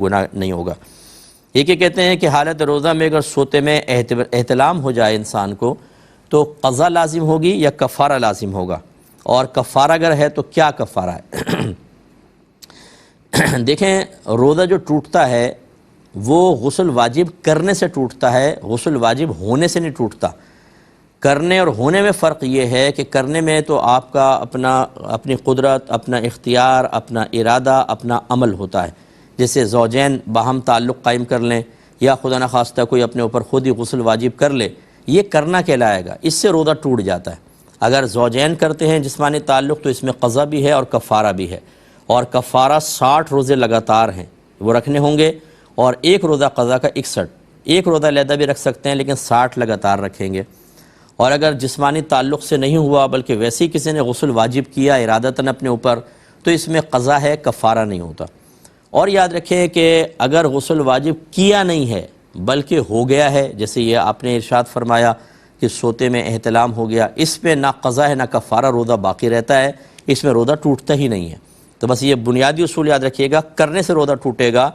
گناہ نہیں ہوگا۔ یہ کہتے ہیں کہ حالت روزہ میں اگر سوتے میں احتلام ہو جائے انسان کو تو قضا لازم ہوگی یا کفارہ لازم ہوگا، اور کفارہ اگر ہے تو کیا کفارہ ہے؟ دیکھیں، روزہ جو ٹوٹتا ہے وہ غسل واجب کرنے سے ٹوٹتا ہے، غسل واجب ہونے سے نہیں ٹوٹتا۔ کرنے اور ہونے میں فرق یہ ہے کہ کرنے میں تو آپ کا اپنی قدرت، اپنا اختیار، اپنا ارادہ، اپنا عمل ہوتا ہے، جیسے زوجین باہم تعلق قائم کر لیں یا خدا نخواستہ کوئی اپنے اوپر خود ہی غسل واجب کر لے، یہ کرنا کہلائے گا، اس سے روزہ ٹوٹ جاتا ہے۔ اگر زوجین کرتے ہیں جسمانی تعلق تو اس میں قضا بھی ہے اور کفارہ بھی ہے، اور کفارہ 60 روزے لگاتار ہیں وہ رکھنے ہوں گے، اور ایک روزہ قضا کا 61، ایک روزہ علیحدہ بھی رکھ سکتے ہیں لیکن 60 لگاتار رکھیں گے۔ اور اگر جسمانی تعلق سے نہیں ہوا بلکہ ویسے ہی کسی نے غسل واجب کیا ارادتاً اپنے اوپر تو اس میں قضا ہے، کفارہ نہیں ہوتا۔ اور یاد رکھیں کہ اگر غسل واجب کیا نہیں ہے بلکہ ہو گیا ہے، جیسے یہ آپ نے ارشاد فرمایا کہ سوتے میں احتلام ہو گیا، اس پہ نہ قضا ہے نہ کفارہ، روزہ باقی رہتا ہے، اس میں روزہ ٹوٹتا ہی نہیں ہے۔ تو بس یہ بنیادی اصول یاد رکھیے گا، کرنے سے روزہ ٹوٹے گا،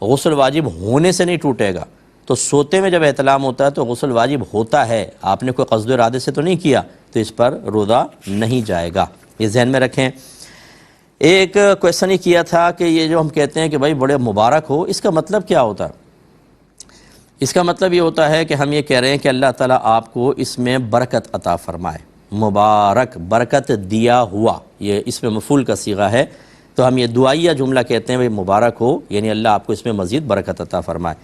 غسل واجب ہونے سے نہیں ٹوٹے گا۔ تو سوتے میں جب احتلام ہوتا ہے تو غسل واجب ہوتا ہے، آپ نے کوئی قصد و ارادے سے تو نہیں کیا، تو اس پر روزہ نہیں جائے گا، یہ ذہن میں رکھیں۔ ایک کویسچن ہی کیا تھا کہ یہ جو ہم کہتے ہیں کہ بھائی بڑے مبارک ہو، اس کا مطلب کیا ہوتا ہے؟ اس کا مطلب یہ ہوتا ہے کہ ہم یہ کہہ رہے ہیں کہ اللہ تعالیٰ آپ کو اس میں برکت عطا فرمائے۔ مبارک، برکت دیا ہوا، یہ اس میں مفعول کا صیغہ ہے، تو ہم یہ دعائیہ جملہ کہتے ہیں بھائی مبارک ہو، یعنی اللہ آپ کو اس میں مزید برکت عطا فرمائے۔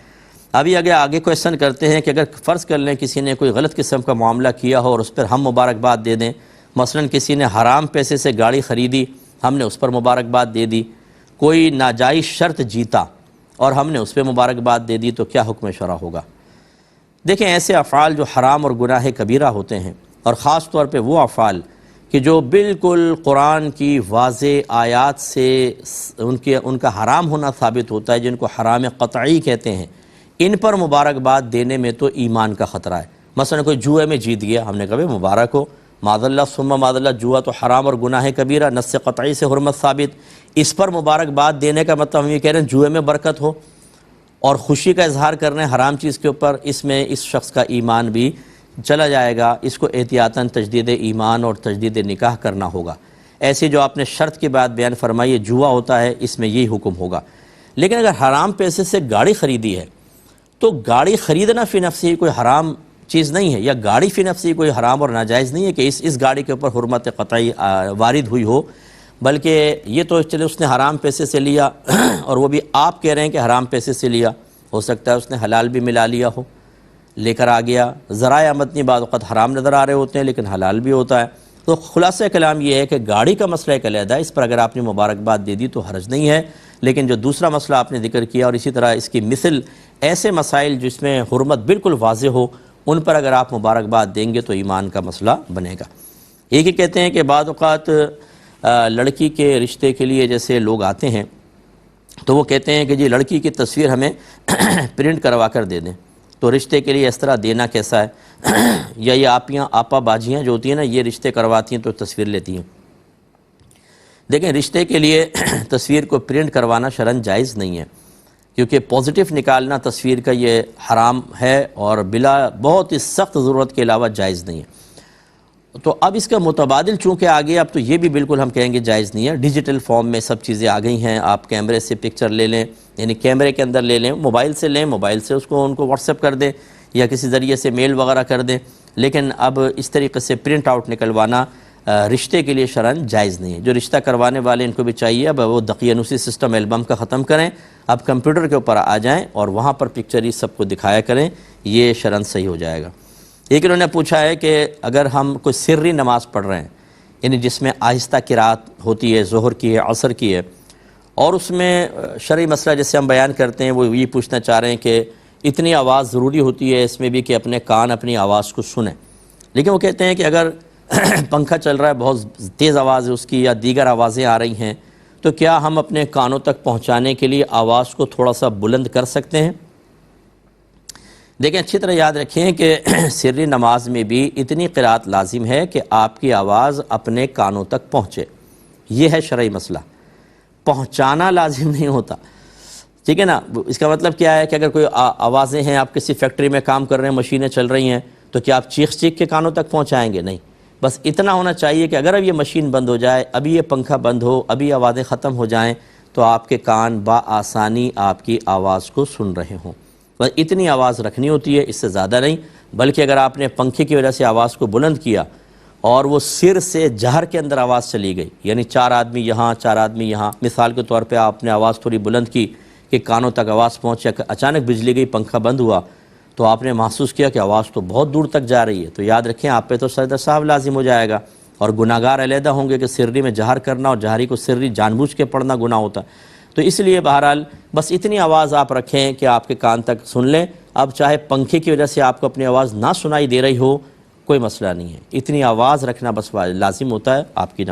ابھی آگے کویسچن کرتے ہیں کہ اگر فرض کر لیں کسی نے کوئی غلط قسم کا معاملہ کیا ہو اور اس پر ہم مبارکباد دے دیں، مثلا کسی نے حرام پیسے سے گاڑی خریدی، ہم نے اس پر مبارکباد دے دی، کوئی ناجائز شرط جیتا اور ہم نے اس پہ مبارکباد دے دی، تو کیا حکم شرع ہوگا؟ دیکھیں، ایسے افعال جو حرام اور گناہ کبیرہ ہوتے ہیں، اور خاص طور پہ وہ افعال کہ جو بالکل قرآن کی واضح آیات سے ان کا حرام ہونا ثابت ہوتا ہے، جن کو حرام قطعی کہتے ہیں، ان پر مبارکباد دینے میں تو ایمان کا خطرہ ہے۔ مثلا کوئی جوئے میں جیت گیا، ہم نے کہا مبارک ہو، معاذ اللہ ثم معاذ اللہ، جوا تو حرام اور گناہ کبیرہ، نص قطعی سے حرمت ثابت، اس پر مبارکباد دینے کا مطلب ہم یہ کہہ رہے ہیں جوئے میں برکت ہو اور خوشی کا اظہار کرنے حرام چیز کے اوپر، اس میں اس شخص کا ایمان بھی چلا جائے گا، اس کو احتیاطاً تجدید ایمان اور تجدید نکاح کرنا ہوگا۔ ایسی جو آپ نے شرط کی بات بیان فرمائی، یہ جوا ہوتا ہے، اس میں یہی حکم ہوگا۔ لیکن اگر حرام پیسے سے گاڑی خریدی ہے تو گاڑی خریدنا فی نفسی کوئی حرام چیز نہیں ہے، یا گاڑی فی نفسی کوئی حرام اور ناجائز نہیں ہے کہ اس گاڑی کے اوپر حرمت قطعی وارد ہوئی ہو، بلکہ یہ تو چلے اس نے حرام پیسے سے لیا اور وہ بھی آپ کہہ رہے ہیں کہ حرام پیسے سے لیا، ہو سکتا ہے اس نے حلال بھی ملا لیا ہو، لے کر آ گیا، ذرائع آمدنی بعض اوقات حرام نظر آ رہے ہوتے ہیں لیکن حلال بھی ہوتا ہے۔ تو خلاصہ کلام یہ ہے کہ گاڑی کا مسئلہ ایک علیحدہ ہے، اس پر اگر آپ نے مبارکباد دے دی تو حرج نہیں ہے، لیکن جو دوسرا مسئلہ آپ نے ذکر کیا اور اسی طرح اس کی مثل ایسے مسائل جس میں حرمت بالکل واضح ہو، ان پر اگر آپ مبارکباد دیں گے تو ایمان کا مسئلہ بنے گا۔ یہ کہتے ہیں کہ بعض اوقات لڑکی کے رشتے کے لیے جیسے لوگ آتے ہیں تو وہ کہتے ہیں کہ جی لڑکی کی تصویر ہمیں پرنٹ کروا کر دے دیں، تو رشتے کے لیے اس طرح دینا کیسا ہے؟ یا یہ آپا باجیاں جو ہوتی ہیں نا، یہ رشتے کرواتی ہیں تو تصویر لیتی ہیں۔ دیکھیں، رشتے کے لیے تصویر کو پرنٹ کروانا شرعاً جائز نہیں ہے، کیونکہ پازیٹیو نکالنا تصویر کا یہ حرام ہے اور بلا بہت ہی سخت ضرورت کے علاوہ جائز نہیں ہے۔ تو اب اس کا متبادل چونکہ آ گیا، اب تو یہ بھی بالکل ہم کہیں گے جائز نہیں ہے، ڈیجیٹل فارم میں سب چیزیں آ گئی ہیں، آپ کیمرے سے پکچر لے لیں، یعنی کیمرے کے اندر لے لیں، موبائل سے لیں، موبائل سے اس کو ان کو واٹس ایپ کر دیں یا کسی ذریعے سے میل وغیرہ کر دیں، لیکن اب اس طریقے سے پرنٹ آؤٹ نکلوانا رشتے کے لیے شرعاً جائز نہیں ہے۔ جو رشتہ کروانے والے ان کو بھی چاہیے اب وہ دقیانوسی سسٹم البم کا ختم کریں، اب کمپیوٹر کے اوپر آ جائیں اور وہاں پر پکچر ہی سب کو دکھایا کریں، یہ شرعاً صحیح ہو جائے گا۔ ایک انہوں نے پوچھا ہے کہ اگر ہم کوئی سری نماز پڑھ رہے ہیں، یعنی جس میں آہستہ قرات ہوتی ہے، ظہر کی ہے، عصر کی ہے، اور اس میں شرعی مسئلہ جیسے ہم بیان کرتے ہیں وہ یہ پوچھنا چاہ رہے ہیں کہ اتنی آواز ضروری ہوتی ہے اس میں بھی کہ اپنے کان اپنی آواز کو سنیں، لیکن وہ کہتے ہیں کہ اگر پنکھا چل رہا ہے، بہت تیز آواز ہے اس کی یا دیگر آوازیں آ رہی ہیں، تو کیا ہم اپنے کانوں تک پہنچانے کے لیے آواز کو تھوڑا سا بلند کر سکتے ہیں؟ دیکھیں، اچھی طرح یاد رکھیں کہ سری نماز میں بھی اتنی قرات لازم ہے کہ آپ کی آواز اپنے کانوں تک پہنچے، یہ ہے شرعی مسئلہ، پہنچانا لازم نہیں ہوتا۔ ٹھیک ہے نا. اس کا مطلب کیا ہے کہ اگر کوئی آوازیں ہیں، آپ کسی فیکٹری میں کام کر رہے ہیں، مشینیں چل رہی ہیں، تو کیا آپ چیخ چیخ کے کانوں تک پہنچائیں گے؟ نہیں. بس اتنا ہونا چاہیے کہ اگر اب یہ مشین بند ہو جائے، ابھی یہ پنکھا بند ہو، ابھی آوازیں ختم ہو جائیں، تو آپ کے کان بآسانی آپ کی آواز کو سن رہے ہوں. بس اتنی آواز رکھنی ہوتی ہے، اس سے زیادہ نہیں. بلکہ اگر آپ نے پنکھے کی وجہ سے آواز کو بلند کیا اور وہ سر سے جہر کے اندر آواز چلی گئی، یعنی 4 آدمی یہاں 4 آدمی یہاں، مثال کے طور پہ آپ نے آواز تھوڑی بلند کی کہ کانوں تک آواز پہنچے، اچانک بجلی گئی، پنکھا بند ہوا، تو آپ نے محسوس کیا کہ آواز تو بہت دور تک جا رہی ہے، تو یاد رکھیں آپ پہ تو سجدہ سہو لازم ہو جائے گا. اور گناہگار علیحدہ ہوں گے کہ سری میں جہر کرنا اور جہری کو سری جان بوجھ کے پڑھنا گناہ ہوتا ہے. تو اس لیے بہرحال بس اتنی آواز آپ رکھیں کہ آپ کے کان تک سن لیں. اب چاہے پنکھے کی وجہ سے آپ کو اپنی آواز نہ سنائی دے رہی ہو، کوئی مسئلہ نہیں ہے. اتنی آواز رکھنا بس لازم ہوتا ہے آپ کی نماز